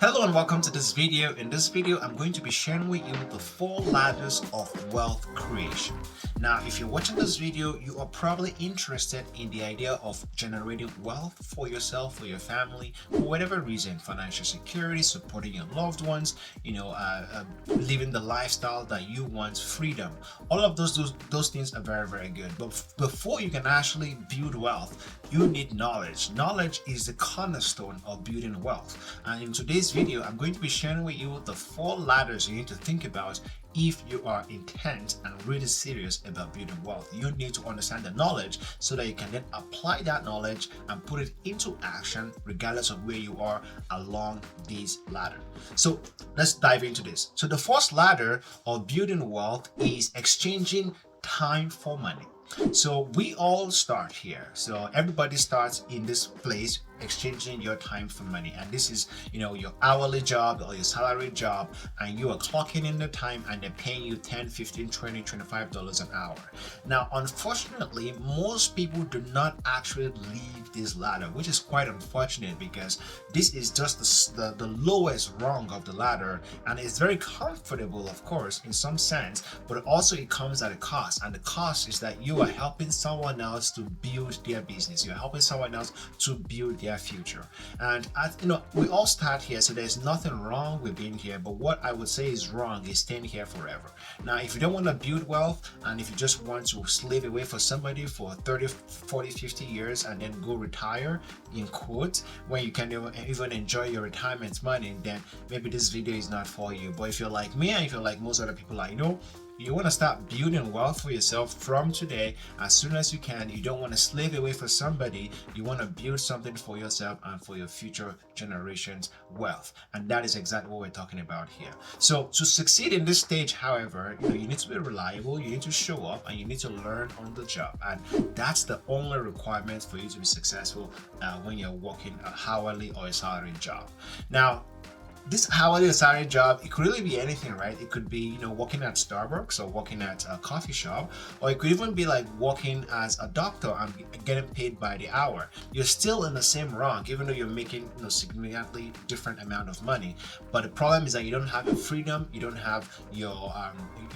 Hello and welcome to this video. In this video, I'm going to be sharing with you the 4 ladders of wealth creation. Now, if you're watching this video, you are probably interested in the idea of generating wealth for yourself, for your family, for whatever reason, financial security, supporting your loved ones, living the lifestyle that you want, freedom. All of those things are very, very good. But before you can actually build wealth, you need knowledge. Knowledge is the cornerstone of building wealth. And in today's video, I'm going to be sharing with you the 4 ladders you need to think about if you are intent and really serious about building wealth. You need to understand the knowledge so that you can then apply that knowledge and put it into action regardless of where you are along this ladder. So let's dive into this. So the first ladder of building wealth is exchanging time for money. So we all start here. So everybody starts in this place, exchanging your time for money. And this is, your hourly job or your salary job, and you are clocking in the time and they're paying you 10, 15, 20, $25 an hour. Now, unfortunately, most people do not actually leave this ladder, which is quite unfortunate because this is just the lowest rung of the ladder, and it's very comfortable, of course, in some sense, but also it comes at a cost. And the cost is that you are helping someone else to build their business. You're helping someone else to build their future. And we all start here, so there's nothing wrong with being here, but what I would say is wrong is staying here forever. Now, if you don't want to build wealth, and if you just want to slave away for somebody for 30, 40, 50 years and then go retire, in quotes, when you can even enjoy your retirement money, then maybe this video is not for you. But if you're like me, and if you're like most other people I know, you want to start building wealth for yourself from today as soon as you can. You don't want to slave away for somebody. You want to build something for yourself and for your future generations' wealth. And that is exactly what we're talking about here. So to succeed in this stage, however, you need to be reliable, you need to show up, and you need to learn on the job. And that's the only requirement for you to be successful when you're working a hourly or a salary job. Now, this hourly or salary job, it could really be anything, right? It could be, working at Starbucks or working at a coffee shop, or it could even be like working as a doctor and getting paid by the hour. You're still in the same rank, even though you're making significantly different amount of money. But the problem is that you don't have your freedom, you don't have your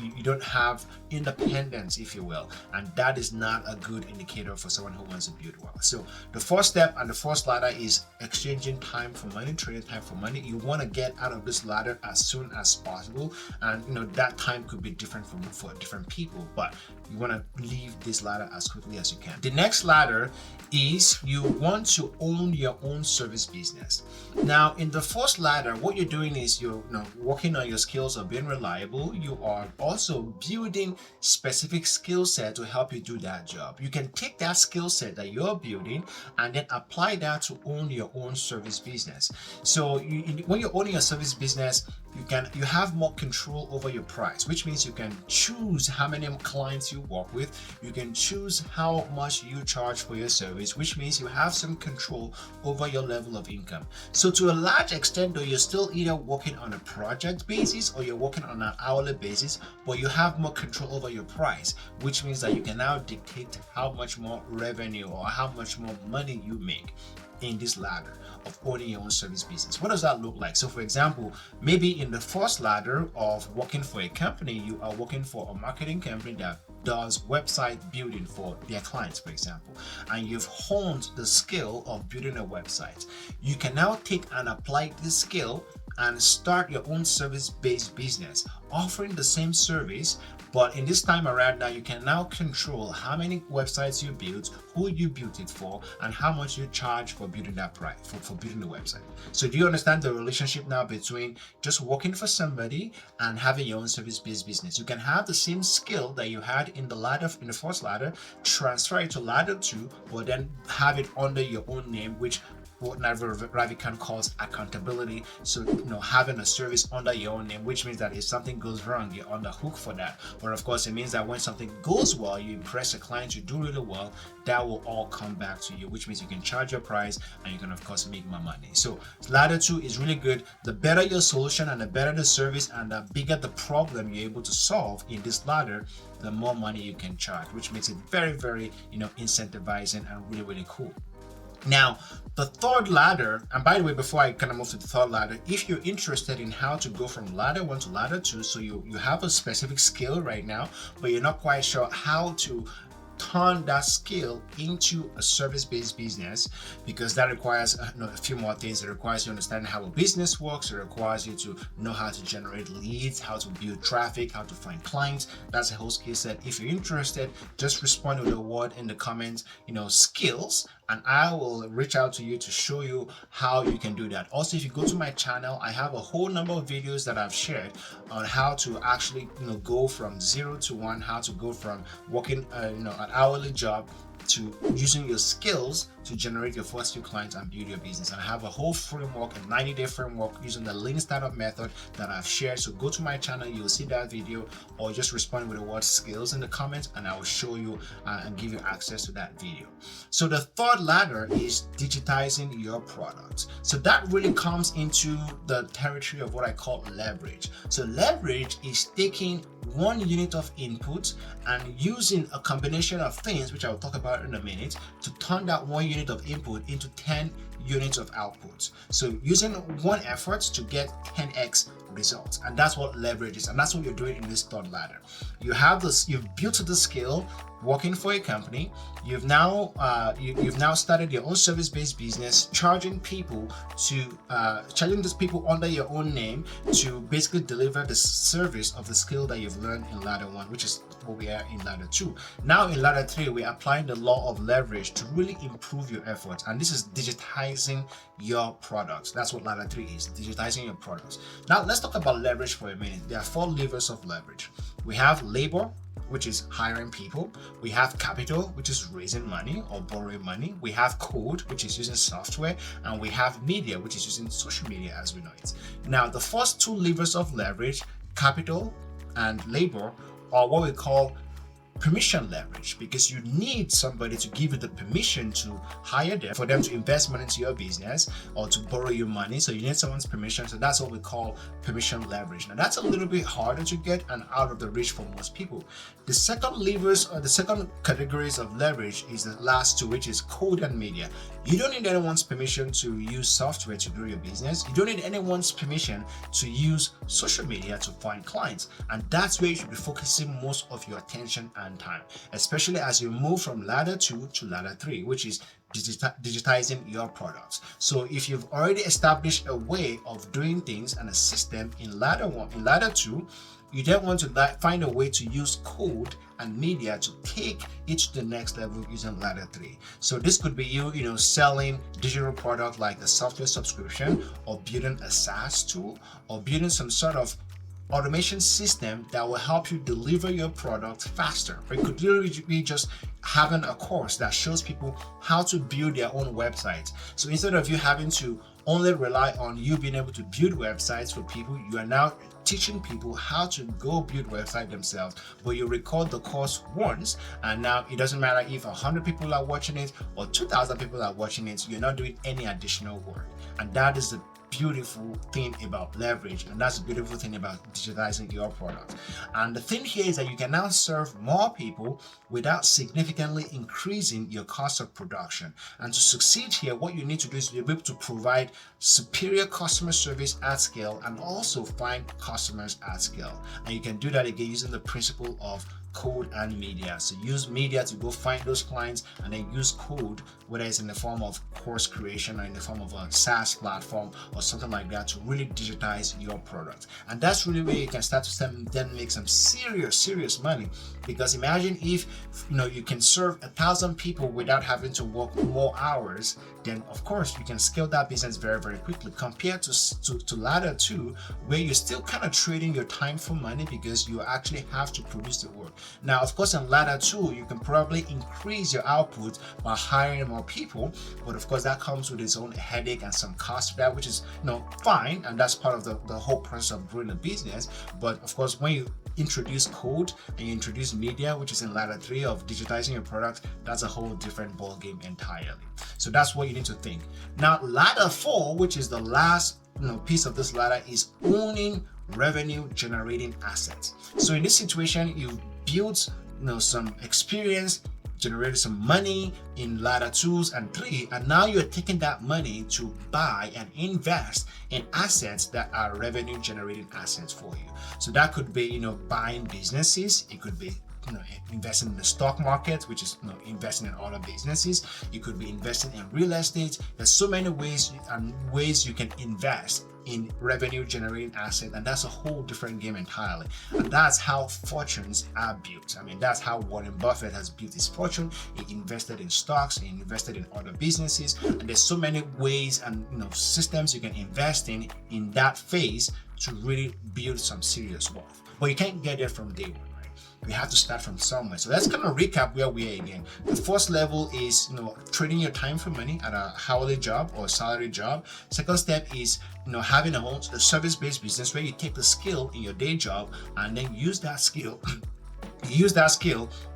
you don't have independence, if you will, and that is not a good indicator for someone who wants to build wealth. So the first step and the first ladder is exchanging time for money, trading time for money. You want to get out of this ladder as soon as possible, and that time could be different for different people, but you want to leave this ladder as quickly as you can. The next ladder is you want to own your own service business. Now, in the first ladder, what you're doing is you're working on your skills of being reliable. You are also building specific skill set to help you do that job. You can take that skill set that you're building and then apply that to own your own service business. So when you're owning a service business, you have more control over your price, which means you can choose how many clients you work with. You can choose how much you charge for your service, which means you have some control over your level of income. So to a large extent, though, you're still either working on a project basis or you're working on an hourly basis, but you have more control over your price, which means that you can now dictate how much more revenue or how much more money you make in this ladder of owning your own service business. What does that look like? So for example, maybe in the first ladder of working for a company, you are working for a marketing company that does website building for their clients, for example, and you've honed the skill of building a website. You can now take and apply this skill and start your own service-based business, offering the same service, but in this time around now, you can now control how many websites you build, who you built it for, and how much you charge for building that price, for building the website. So do you understand the relationship now between just working for somebody and having your own service-based business? You can have the same skill that you had in the first ladder, transfer it to ladder 2, but then have it under your own name, which what Naval Ravikant calls accountability. So having a service under your own name, which means that if something goes wrong, you're on the hook for that. But of course, it means that when something goes well, you impress a client, you do really well, that will all come back to you, which means you can charge your price and you can of course make more money. So ladder 2 is really good. The better your solution and the better the service and the bigger the problem you're able to solve in this ladder, the more money you can charge, which makes it very, very incentivizing and really, really cool. Now, the third ladder, and by the way, before I kind of move to the third ladder, if you're interested in how to go from ladder 1 to ladder 2, so you have a specific skill right now, but you're not quite sure how to turn that skill into a service-based business, because that requires a few more things. It requires you understanding how a business works. It requires you to know how to generate leads, how to build traffic, how to find clients. That's a whole skill set. If you're interested, just respond with a word in the comments, skills, and I will reach out to you to show you how you can do that. Also, if you go to my channel, I have a whole number of videos that I've shared on how to actually go from 0 to 1, how to go from working an hourly job to using your skills to generate your first few clients and build your business. And I have a whole framework, a 90-day framework using the lean startup method that I've shared. So go to my channel, you'll see that video, or just respond with the word skills in the comments, and I will show you and give you access to that video. So the third ladder is digitizing your product. So that really comes into the territory of what I call leverage. So leverage is taking one unit of input and using a combination of things, which I'll talk about in a minute, to turn that one unit of input into 10 units of output. So using one effort to get 10x results, and that's what leverage is, and that's what you're doing in this third ladder. You've built the skill working for a company. You've now started your own service-based business, charging people charging these people under your own name to basically deliver the service of the skill that you've learned in ladder 1, which is what we are in ladder 2. Now in ladder 3, we're applying the law of leverage to really improve your efforts, and this is digitizing your products. That's what ladder 3 is, digitizing your products. Now let's talk about leverage for a minute. There are 4 levers of leverage. We have labor, which is hiring people. We have capital, which is raising money or borrowing money. We have code, which is using software, and we have media, which is using social media as we know it. Now, the first 2 levers of leverage, capital and labor, are what we call permission leverage, because you need somebody to give you the permission to hire them, for them to invest money into your business or to borrow you money. So you need someone's permission. So that's what we call permission leverage. Now that's a little bit harder to get and out of the reach for most people. The second levers, or the second categories of leverage, is the last 2, which is code and media. You don't need anyone's permission to use software to grow your business. You don't need anyone's permission to use social media to find clients. And that's where you should be focusing most of your attention and time, especially as you move from ladder 2 to ladder 3, which is digitizing your products. So if you've already established a way of doing things and a system in ladder 1, in ladder 2, you then want to find a way to use code and media to take it to the next level using ladder 3. So this could be you selling digital product like a software subscription, or building a SaaS tool, or building some sort of automation system that will help you deliver your product faster. Or it could literally be just having a course that shows people how to build their own websites. So instead of you having to only rely on you being able to build websites for people, you are now teaching people how to go build websites themselves, but you record the course once, and now it doesn't matter if 100 people are watching it or 2,000 people are watching it, you're not doing any additional work. And that is the beautiful thing about leverage, and that's the beautiful thing about digitizing your product. And the thing here is that you can now serve more people without significantly increasing your cost of production. And to succeed here, what you need to do is be able to provide superior customer service at scale and also find customers at scale. And you can do that again using the principle of code and media. So use media to go find those clients, and then use code, whether it's in the form of course creation or in the form of a SaaS platform or something like that, to really digitize your product. And that's really where you can start to then make some serious money. Because imagine if you can serve 1,000 people without having to work more hours, then of course you can scale that business very quickly, compared to ladder 2, where you're still kind of trading your time for money because you actually have to produce the work. Now, of course, in ladder 2, you can probably increase your output by hiring more people, but of course that comes with its own headache and some cost for that, which is fine, and that's part of the whole process of growing a business. But of course, when you introduce code and you introduce media, which is in ladder 3 of digitizing your product, that's a whole different ball game entirely. So that's what you need to think. Now, ladder 4, which is the last piece of this ladder, is owning revenue generating assets. So in this situation, you build some experience generated some money in ladder 2s and 3, and now you're taking that money to buy and invest in assets that are revenue generating assets for you. So that could be, buying businesses. It could be, investing in the stock market, which is, investing in other businesses. You could be investing in real estate. There's so many ways you can invest in revenue generating asset, and that's a whole different game entirely. And that's how fortunes are built. I mean, that's how Warren Buffett has built his fortune. He invested in stocks, he invested in other businesses, and there's so many ways and systems you can invest in that phase to really build some serious wealth. But you can't get it from day one. We have to start from somewhere. So let's kind of recap where we are again. The first level is, trading your time for money at a hourly job or a salary job. Second step is, having a service-based business where you take the skill in your day job and then use that skill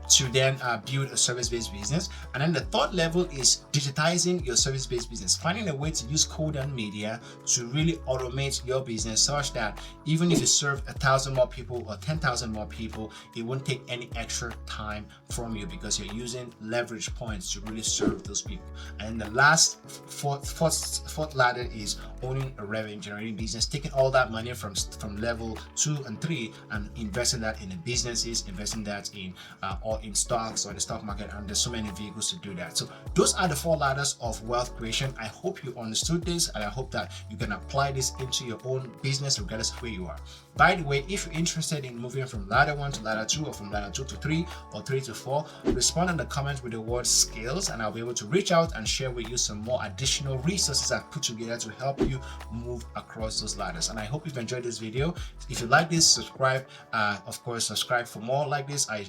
to then build a service-based business. And then the third level is digitizing your service-based business, finding a way to use code and media to really automate your business such that even if you serve 1,000 more people or 10,000 more people, it won't take any extra time from you because you're using leverage points to really serve those people. And the last fourth ladder is owning a revenue generating business, taking all that money from level 2 and 3 and investing that in the businesses, investing that in or in stocks or in the stock market, and there's so many vehicles to do that. So those are the 4 ladders of wealth creation. I hope you understood this, and I hope that you can apply this into your own business regardless of where you are. By the way, if you're interested in moving from ladder 1 to ladder 2 or from ladder 2 to 3 or 3 to 4, respond in the comments with the word skills, and I'll be able to reach out and share with you some more additional resources I've put together to help you move across those ladders. And I hope you've enjoyed this video. If you like this, subscribe. Of course, subscribe for more like this. I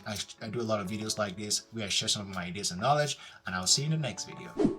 do a lot of videos like this where I share some of my ideas and knowledge, and I'll see you in the next video.